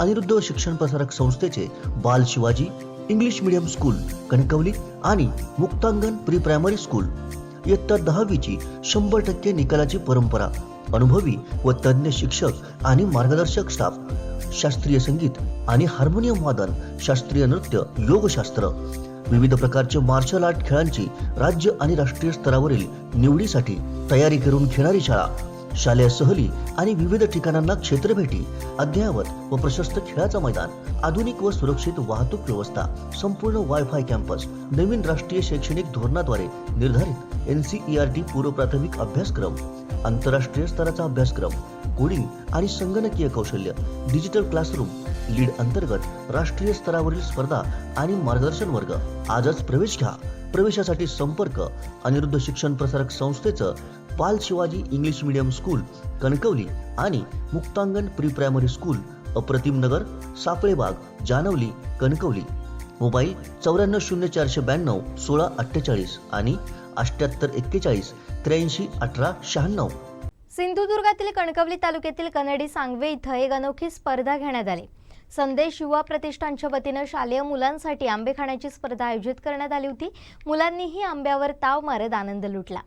अनिरुद्ध शिक्षण प्रसारक संस्थेचे बाल Shivaji English medium school Kankavli आणि मुक्तांगण प्री प्रायमरी स्कूल इयत्ता 10वीची 100% निकालाची परंपरा, अनुभवी व तज्ञ शिक्षक आणि मार्गदर्शक स्टाफ, शास्त्रीय संगीत आणि हार्मोनियम वादन, शास्त्रीय नृत्य, योगशास्त्र, विविध प्रकारचे मार्शल आर्ट खेळांची राज्य आणि राष्ट्रीय स्तरावरील निवडीसाठी तयारी करून घेणारी शाळा, शालेय सहली आणि विविध ठिकाणांना क्षेत्रभेटी, अद्ययावत व प्रशस्त खेळाचं मैदान, आधुनिक व सुरक्षित वाहतूक व्यवस्था, संपूर्ण वायफाय कॅम्पस, नवीन राष्ट्रीय शैक्षणिक धोरणाद्वारे निर्धारित NCERT पूर्व प्राथमिक अभ्यासक्रम, आंतरराष्ट्रीय स्तराचा अभ्यासक्रम, कोडिंग आणि संगणकीय कौशल्य, डिजिटल क्लासरूम, लीड अंतर्गत राष्ट्रीय स्तरावरील स्पर्धा आणि मार्गदर्शन वर्ग. आजच प्रवेश घ्या. प्रवेशासाठी संपर्क अनिरुद्ध शिक्षण प्रसारक संस्थेचं बाल Shivaji English medium school Kankavli आणि मुक्तांगण प्री प्रायमरी स्कूल, अप्रतिम नगर, सापळेबाग, जानवली, कणकवली. मोबाईल 940492 1648 आणि 7841 83 18 96. सिंधुदुर्गातील कणकवली तालुक्यातील कन्नडी सांगवे इथं एक अनोखी स्पर्धा घेण्यात आली. संदेश युवा प्रतिष्ठानच्या वतीनं शालेय मुलांसाठी आंबे खाण्याची स्पर्धा आयोजित करण्यात आली होती. मुलांनीही आंब्यावर ताव मारत आनंद लुटला.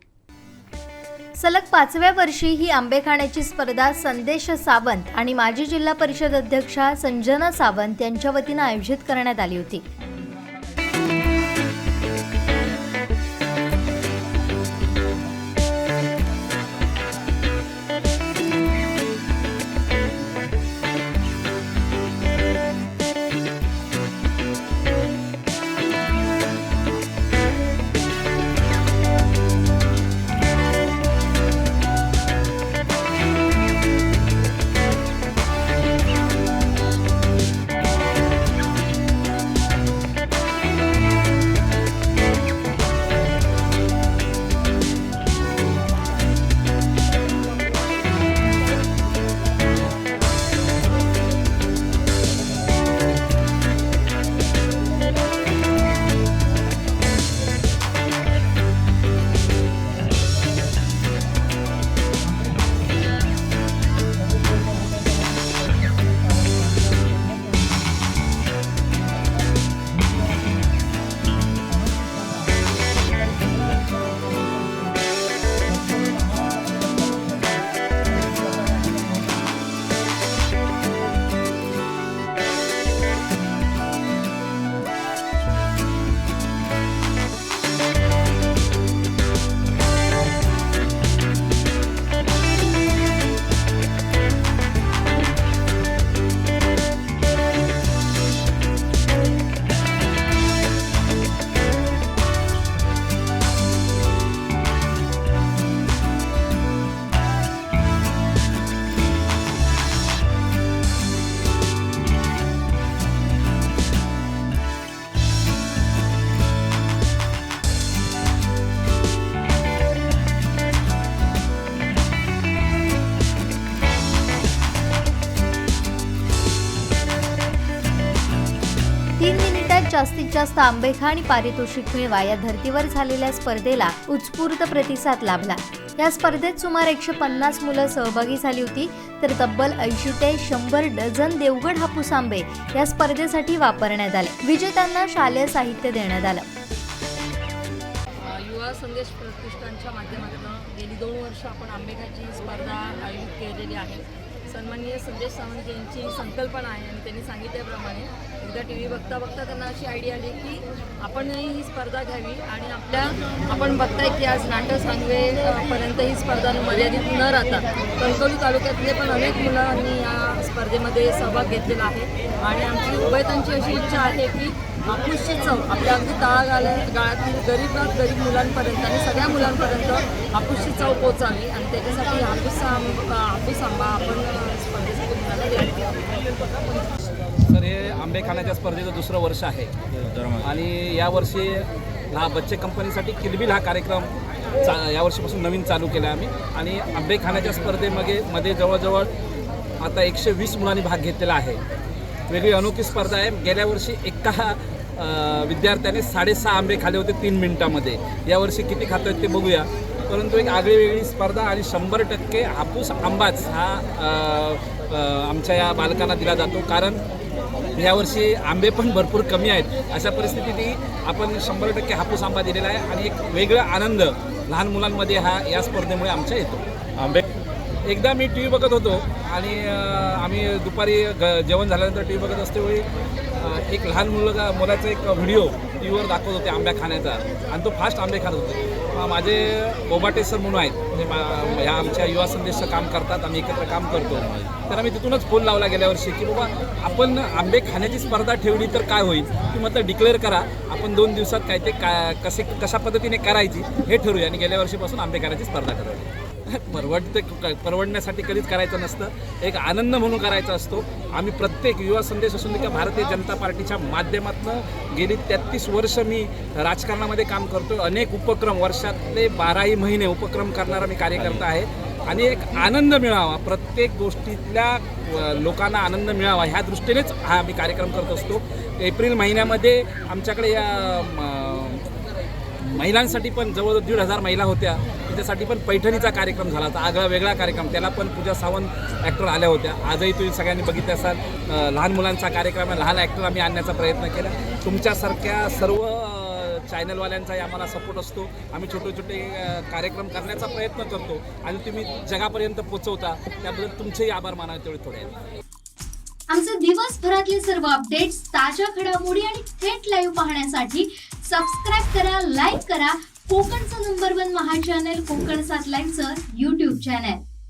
सलग 5व्या वर्षी ही आंबे खाण्याची स्पर्धा संदेश सावंत आणि माजी जिल्हा परिषद अध्यक्षा संजना सावंत यांच्या वतीनं आयोजित करण्यात आली होती. जास्तीत जास्त आंबे खा आणि पारितोषिक मिळवा या धर्तीवर झालेल्या स्पर्धेला उत्स्फूर्त प्रतिसाद लाभला. या स्पर्धेत सुमारे 150 मुलं सहभागी झाली होती, तर तब्बल 80 ते 100 डझन देवगड हापूस आंबे या स्पर्धेसाठी वापरण्यात आले. विजेत्यांना शालेय साहित्य देण्यात आलं. युवा संदेश प्रतिष्ठानच्या माध्यमातून गेली 2 वर्ष आपण आंबेखाची स्पर्धा आयोजित केलेली आहे. सन्माननीय संदेश सावंत यांची संकल्पना आहे आणि त्यांनी सांगितल्याप्रमाणे एकदा TV बघता बघता त्यांना अशी आयडिया आली की आपणही ही स्पर्धा घ्यावी आणि आपण बघताय की आज नाटक सांगवे पर्यंत ही स्पर्धा मर्यादित न राहता कणकवली तालुक्यातले पण अनेक मुलांनी या स्पर्धेमध्ये सहभाग घेतलेला आहे आणि आमची उभयतांची अशी इच्छा आहे की हापूसची चव आपल्या अगदी तळागाळातील गरीब मुलांपर्यंत आणि सगळ्या मुलांपर्यंत हापूसची चव पोचावी आणि त्याच्यासाठी हापूस आंबा आपण स्पर्धेसाठी मुलांना देतो. सर, हे आंबे खाण्याच्या स्पर्धेचं 2रं वर्ष आहे आणि यावर्षी हा बच्चे कंपनीसाठी किलबिल हा कार्यक्रम यावर्षीपासून नवीन चालू केला आम्ही आणि आंबे खाण्याच्या स्पर्धेमध्ये जवळजवळ आता 120 मुलांनी भाग घेतलेला आहे. वेगळी अनोखी स्पर्धा आहे. गेल्या वर्षी एका विद्यार्थ्याने 6.5 आंबे खाल्ले होते 3 मिनिटांमध्ये. यावर्षी किती खातो आहेत ते बघूया. परंतु एक आगळीवेगळी स्पर्धा आणि 100% हापूस आंबाच हा आमच्या या बालकांना दिला जातो. कारण यावर्षी आंबे पण भरपूर कमी आहेत. अशा परिस्थितीत आपण 100% हापूस आंबा दिलेला आहे आणि एक वेगळा आनंद लहान मुलांमध्ये या स्पर्धेमुळे आमच्या येतो. आंबे एकदा मी टी व्ही बघत होतो आणि आम्ही दुपारी जेवण झाल्यानंतर टी व्ही बघत असतेवेळी एक लहान मुलाचा एक व्हिडिओ टी व्हीवर दाखवत होते आंब्या खाण्याचा आणि तो फास्ट आंबे खात होते. माझे बोबाटे सर म्हणून आहेत, ते ह्या आमच्या युवा संदेशचं काम करतात, आम्ही एकत्र काम करतो. तर आम्ही तिथूनच फोन लावला गेल्या वर्षी की बाबा आपण आंबे खाण्याची स्पर्धा ठेवली तर काय होईल, तुम्ही म्हटलं डिक्लेअर करा, आपण 2 दिवसात काय ते कशा पद्धतीने करायची हे ठरवूया. आणि गेल्या वर्षीपासून आंबे खाण्याची स्पर्धा ठरवली. परवडण्यासाठी कधीच करायचं नसतं, एक आनंद म्हणून करायचा असतो. आम्ही प्रत्येक युवा संदेश असून की भारतीय जनता पार्टीच्या माध्यमातून गेली 33 वर्ष मी राजकारणामध्ये काम करतो. अनेक उपक्रम, वर्षातले 12ही महिने उपक्रम करणारा मी कार्यकर्ता आहे. आणि एक आनंद मिळावा, प्रत्येक गोष्टीतल्या लोकांना आनंद मिळावा ह्या दृष्टीनेच हा आम्ही कार्यक्रम करत असतो. एप्रिल महिन्यामध्ये आमच्याकडे या महिलांसाठी पण जवळजवळ 1,500 महिला होत्या, त्याच्यासाठी पण पैठणीचा कार्यक्रम झाला होता, आगळा वेगळा कार्यक्रम. त्याला पण पूजा सावंत ॲक्टर आल्या होत्या. आजही तुम्ही सगळ्यांनी बघितले असाल, लहान मुलांचा कार्यक्रम आहे, लहान ॲक्टर आम्ही आणण्याचा प्रयत्न केला. तुमच्यासारख्या सर्व चॅनलवाल्यांचाही आम्हाला सपोर्ट असतो. आम्ही छोटे छोटे कार्यक्रम करण्याचा प्रयत्न करतो आणि तुम्ही जगापर्यंत पोचवता, त्याबद्दल तुमचेही आभार मानावे तेवढे थोडे आहेत. आमचे दिवसभरातले सर्व अपडेट्स, ताज्या घडामोडी आणि थेट लाईव्ह पाहण्यासाठी सबस्क्राईब करा, लाईक करा कोकणचं नंबर 1 महा चॅनल कोकण 7 लाईव्हचं YouTube चॅनल.